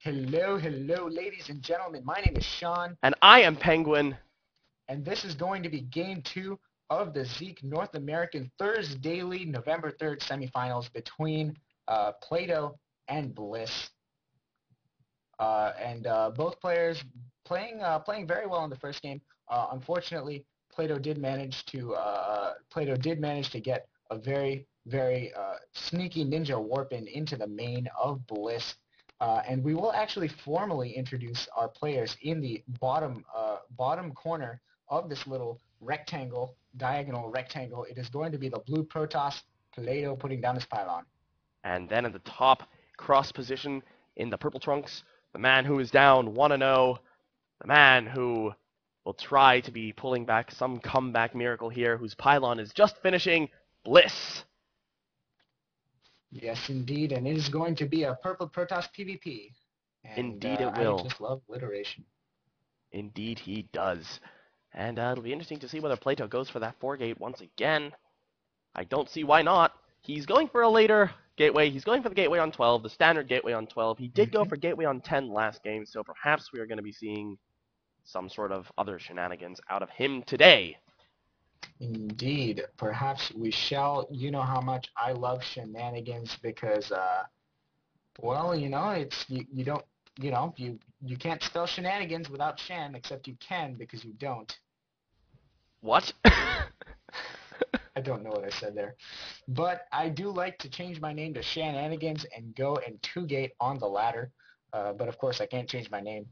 Hello, ladies and gentlemen. My name is Sean, And I am Penguin. and this is going to be game two of the Zeke North American Thursday November 3rd semifinals between Plato and Bliss. And both players playing very well in the first game. Unfortunately, Plato did manage to get a very sneaky ninja warp in into the main of Bliss. And we will actually formally introduce our players in the bottom corner of this little diagonal rectangle. It is going to be the blue Protoss, Plato putting down his pylon. And then at the top, cross position in the purple trunks, the man who is down 1-0, the man who will try to be pulling back some comeback miracle here, whose pylon is just finishing, Bliss. Yes, indeed, and it is going to be a purple Protoss PvP. And Indeed it I will. just love alliteration. Indeed he does. And it'll be interesting to see whether Plato goes for that 4-gate once again. I don't see why not. He's going for a later gateway. He's going for the gateway on 12, the standard gateway on 12. He did go Hmm. for gateway on 10 last game, so perhaps we are going to be seeing some sort of other shenanigans out of him today. Indeed, perhaps we shall. You know how much I love shenanigans because, well, you don't, you can't spell shenanigans without Shan, except you can because you don't. What? I don't know what I said there. But I do like to change my name to Shenanigans and go and two-gate on the ladder. But of course, I can't change my name.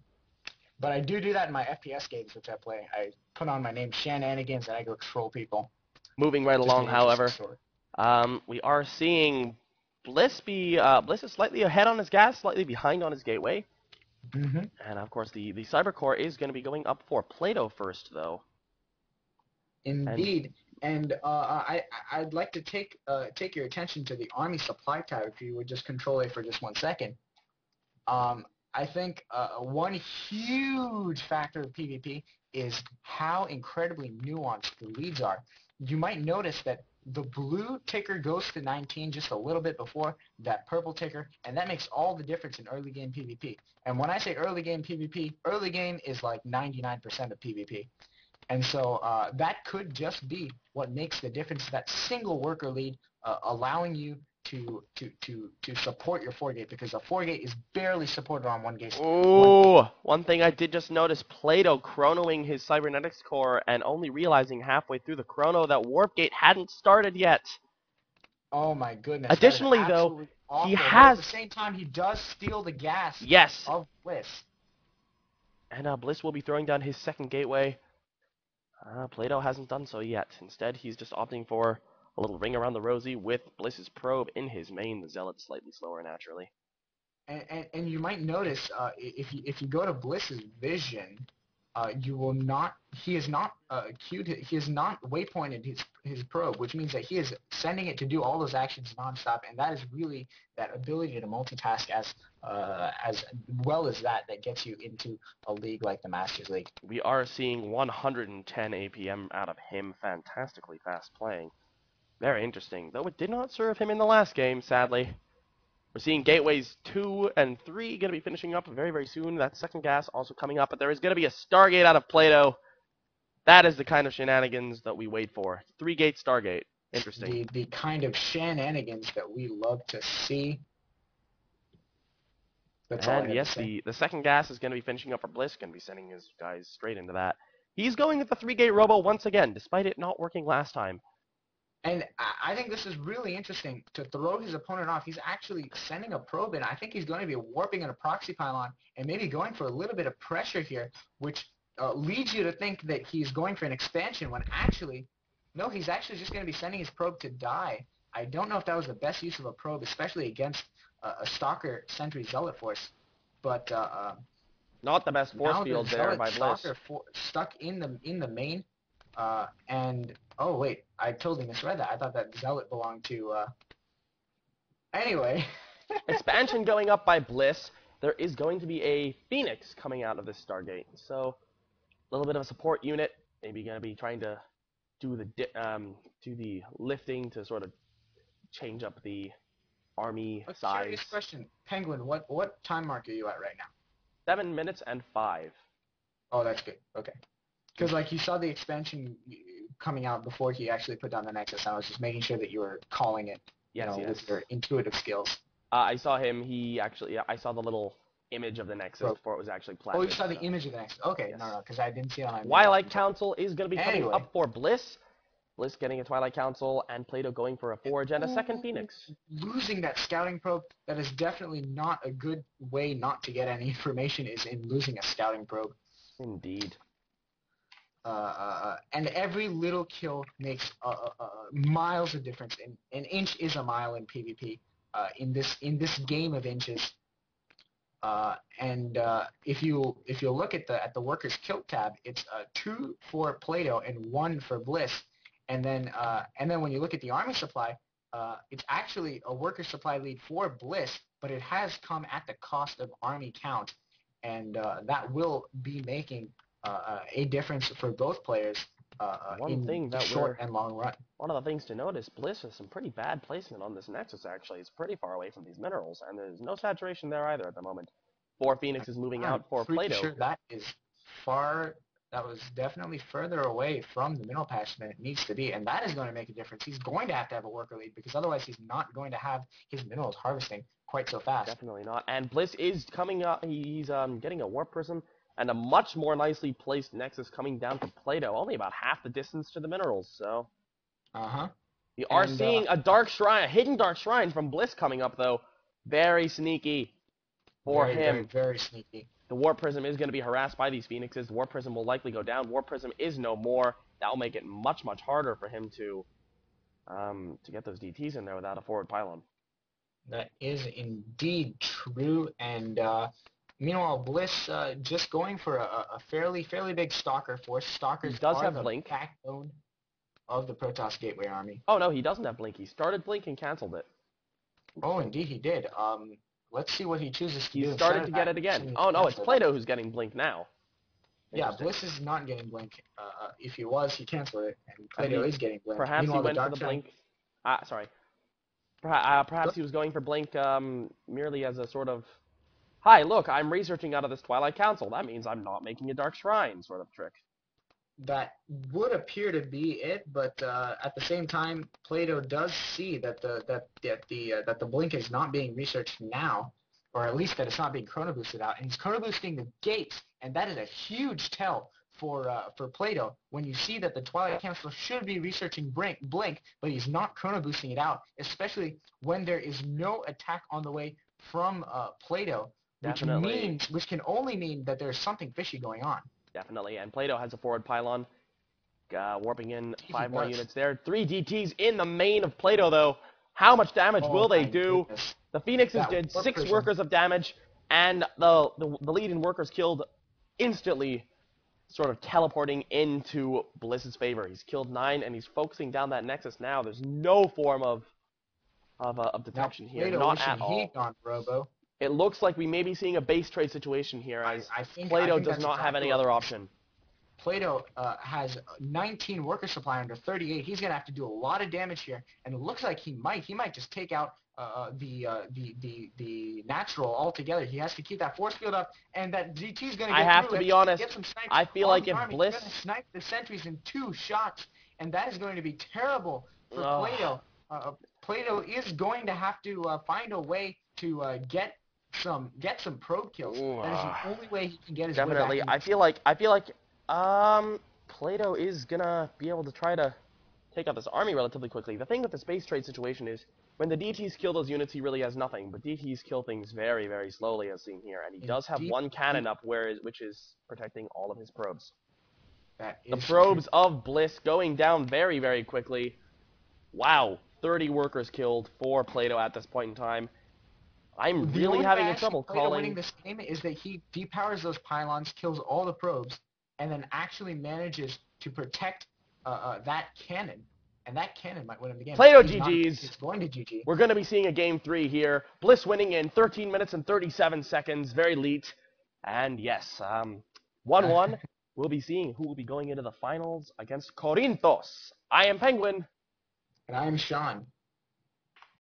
But I do that in my FPS games, which I play. I put on my name Shenanigans and I go troll people. Moving right Just an along, interesting however, story. we are seeing Bliss is slightly ahead on his gas, slightly behind on his gateway. Hmm. And of course, the Cyber Core is going to be going up for Plato first, though. And Indeed. And I'd like to take your attention to the Army supply tab if you would just control it for just 1 second. I think one huge factor of PvP is how incredibly nuanced the leads are. You might notice that the blue ticker goes to 19 just a little bit before that purple ticker, and that makes all the difference in early game PvP. And when I say early game PvP, early game is like 99% of PvP. And so that could just be what makes the difference, that single worker lead allowing you to support your 4-gate, because a 4-gate is barely supported on 1 gate. oh, one thing I did just notice, Plato chronoing his cybernetics core and only realizing halfway through the chrono that Warp Gate hadn't started yet. Oh my goodness, that is Additionally, though, absolutely he awful. But at the has same time, he does steal the gas yes, of Bliss. and Bliss will be throwing down his second gateway. Plato hasn't done so yet. Instead, he's just opting for a little ring around the rosy with Bliss's probe in his main. The Zealot slightly slower naturally. And you might notice if you go to Bliss's vision, you will not. He is not queued. He has not waypointed his probe, which means that he is sending it to do all those actions nonstop, and that is really that ability to multitask as well as that gets you into a league like the Masters League. We are seeing 110 APM out of him. Fantastically fast playing. Very interesting, though it did not serve him in the last game, sadly. We're seeing gateways 2 and 3 going to be finishing up very, very soon. That second gas also coming up, but there is going to be a Stargate out of Plato. That is the kind of shenanigans that we wait for. 3-gate Stargate. Interesting. The kind of shenanigans that we love to see. That's all I And have to yes, say. the second gas is going to be finishing up for Bliss. Going to be sending his guys straight into that. He's going with the 3-gate Robo once again, despite it not working last time. And I think this is really interesting to throw his opponent off. He's actually sending a probe in. I think he's going to be warping in a proxy pylon and maybe going for a little bit of pressure here, which leads you to think that he's going for an expansion when actually, no, he's actually just going to be sending his probe to die. I don't know if that was the best use of a probe, especially against a Stalker Sentry Zealot force. But Not the best force now the field there Zealot by Bliss. Stalker stuck in the main, and oh wait, I totally misread that. I thought that Zealot belonged to. Anyway. Expansion going up by Bliss. There is going to be a Phoenix coming out of this Stargate. So a little bit of a support unit. Maybe going to be trying to do the lifting to sort of change up the army A size. curious question, Penguin. What time mark are you at right now? 7 minutes and 5. Oh, that's good. Okay. Because like you saw the expansion coming out before he actually put down the Nexus. I was just making sure that you were calling it, Yes, yes. with your intuitive skills. I saw him. He actually, yeah, I saw the little image of the Nexus Bro. before it was actually Oh, you planted. saw the So, image of the Nexus. Okay, yes. no, because I didn't see it on my map Twilight until. Council is going to be coming Anyway. up for Bliss. Bliss getting a Twilight Council, and Plato going for a Forge and a second Ooh, Phoenix. losing that scouting probe, that is definitely not a good way not to get any information, is in losing a scouting probe. Indeed. And every little kill makes miles of difference. An inch is a mile in PvP. In this game of inches. If you look at the workers kill tab, it's 2 for Plato and 1 for Bliss. And then when you look at the army supply, it's actually a worker supply lead for Bliss, but it has come at the cost of army count, and that will be making a difference for both players in the short and long run. One of the things to notice, Bliss has some pretty bad placement on this Nexus, actually. It's pretty far away from these minerals, and there's no saturation there either at the moment. 4 Phoenix is moving out for Pretty Plato. sure that was definitely further away from the mineral patch than it needs to be, and that is going to make a difference. He's going to have a worker lead, because otherwise he's not going to have his minerals harvesting quite so fast. Definitely not. And Bliss is coming up. He's getting a Warp Prism and a much more nicely placed Nexus coming down to Plato, only about half the distance to the minerals. So we are seeing a dark shrine, a hidden dark shrine from Bliss coming up, though. Very sneaky for him. Very, very sneaky. The Warp Prism is going to be harassed by these Phoenixes. The Warp Prism will likely go down. Warp Prism is no more. That will make it much, much harder for him to get those DTs in there without a forward pylon. That is indeed true, and meanwhile, Bliss just going for a fairly big Stalker force. Stalkers does are have the Blink. backbone of the Protoss Gateway Army. Oh, no, he doesn't have Blink. He started Blink and canceled it. Oh, indeed he did. Let's see what he chooses to do. He started to get it again. Oh, no, it's Plato who's getting Blink now. Yeah, Bliss is not getting Blink. If he was, he canceled it, and Plato is getting Blink. Perhaps he went for the Blink. Sorry. Perhaps he was going for Blink merely as a sort of, hi, look, I'm researching out of this Twilight Council. That means I'm not making a Dark Shrine sort of trick. That would appear to be it, but at the same time, Plato does see that the Blink is not being researched now, or at least that it's not being chrono boosted out, and he's chrono boosting the gates, and that is a huge tell for Plato when you see that the Twilight Council should be researching Blink, but he's not chrono boosting it out, especially when there is no attack on the way from Plato, which can only mean that there's something fishy going on. Definitely, and Plato has a forward pylon, warping in 5 more units there. 3 DTs in the main of Plato, though. How much damage will they do? Goodness. The Phoenixes did 6 workers of damage, and the lead in workers killed instantly, sort of teleporting into Bliss's favor. He's killed 9, and he's focusing down that Nexus now. There's no form of detection here, not at all. Heat on Robo. It looks like we may be seeing a base trade situation here, as Plato does not have any other option. Plato has 19 worker supply under 38. He's going to have to do a lot of damage here, and it looks like he might just take out the natural altogether. He has to keep that force field up, and that GT is going to get I have to be honest, I feel like if Bliss... He's going to snipe the sentries in 2 shots, and that is going to be terrible for Plato. Plato is going to have to find a way to get some probe kills. That is the only way he can get his way back. I feel like Plato is gonna be able to try to take out this army relatively quickly. The thing with the space trade situation is when the DTs kill those units, he really has nothing. But DTs kill things very, very slowly, as seen here, and he does have 1 cannon up, which is protecting all of his probes. The probes of Bliss going down very, very quickly. Wow, 30 workers killed for Plato at this point in time. I'm really having trouble calling. Winning this game is that he depowers those pylons, kills all the probes, and then actually manages to protect that cannon. And that cannon might win him the game. Plato GG's. It's going to GG. We're going to be seeing a game 3 here. Bliss winning in 13 minutes and 37 seconds. Very elite. And yes, 1-1. We'll be seeing who will be going into the finals against Corinthos. I am Penguin. And I am Shan.